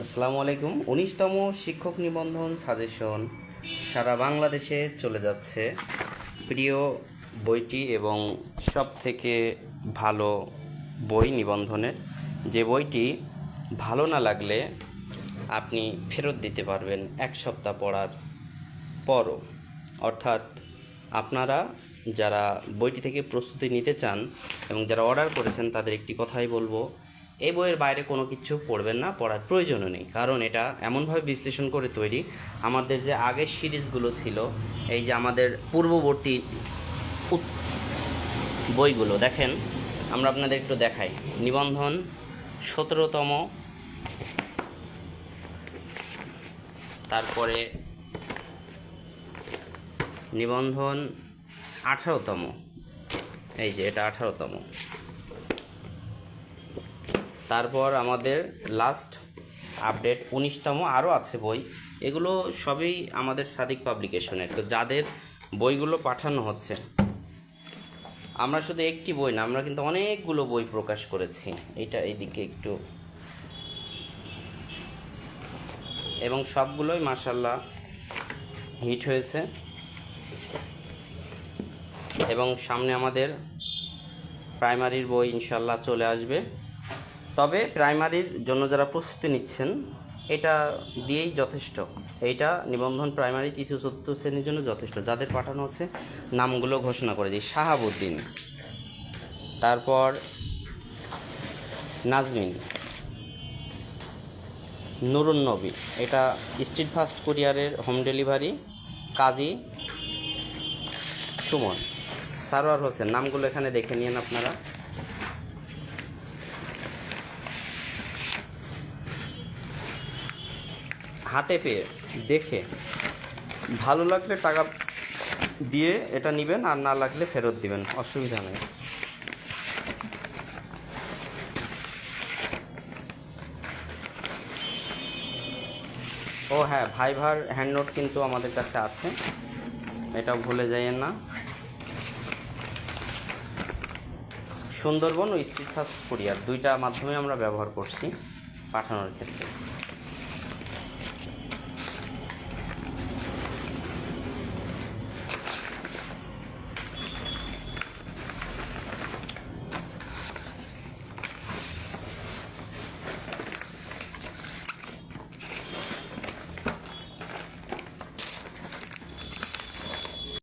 আসসালামু আলাইকুম। ১৯তম শিক্ষক নিবন্ধন সাজেশন সারা বাংলাদেশে চলে যাচ্ছে। প্রিয় বইটি এবং সব থেকে ভালো বই নিবন্ধনের, যে বইটি ভালো না লাগলে আপনি ফেরত দিতে পারবেন 1 সপ্তাহ পড়ার পরও। অর্থাৎ আপনারা যারা বইটি থেকে প্রস্তুতি নিতে চান এবং যারা অর্ডার করেছেন তাদের একটি কথাই বলবো, এই বইয়ের বাইরে কোনো কিছু পড়বেন না, পড়ার প্রয়োজনও নেই। কারণ এটা এমনভাবে বিশ্লেষণ করে তৈরি, আমাদের যে আগের সিরিজগুলো ছিল, এই যে আমাদের পূর্ববর্তী বইগুলো দেখেন, আমরা আপনাদের একটু দেখাই। নিবন্ধন 17তম, তারপরে নিবন্ধন 18তম, এই যে এটা 18তম। তারপর আমাদের লাস্ট আপডেট 19তম, আরও আছে বই। এগুলো সবই আমাদের সাদিক পাবলিকেশনের। তো যাদের বইগুলো পাঠানো হচ্ছে, আমরা শুধু একটি বই না, আমরা কিন্তু অনেকগুলো বই প্রকাশ করেছি। এইটা এইদিকে একটু, এবং সবগুলোই মাশাআল্লাহ হিট হয়েছে। এবং সামনে আমাদের প্রাইমারির বই ইনশাল্লাহ চলে আসবে। তবে প্রাইমারির জন্য যারা প্রস্তুতি নিচ্ছেন, এটা দিয়েই যথেষ্ট। এইটা নিবন্ধন প্রাইমারি 3য়-4র্থ শ্রেণীর জন্য যথেষ্ট। যাদের পাঠানো হচ্ছে নামগুলো ঘোষণা করে দিই: শাহাবুদ্দিন, তারপর নাজমিন, নুরুন নবী, এটা স্ট্রিট ফাস্ট কুরিয়ারের হোম ডেলিভারি, কাজী সুমন, সারোয়ার হোসেন। নামগুলো এখানে দেখে নিন আপনারা। হাতে পেয়ে দেখে ভালো লাগলে টাকা দিয়ে এটা নেবেন, আর না লাগলে ফেরত দিবেন, অসুবিধা নেই। ও হ্যাঁ, ভাইভার হ্যান্ড নোট কিন্তু আমাদের কাছে আছে, এটাও ভুলে যাইয়েন না। সুন্দরবন ও স্ট্রিট ফাস্ট কুরিয়ার দুইটা মাধ্যমে আমরা ব্যবহার করছি পাঠানোর ক্ষেত্রে।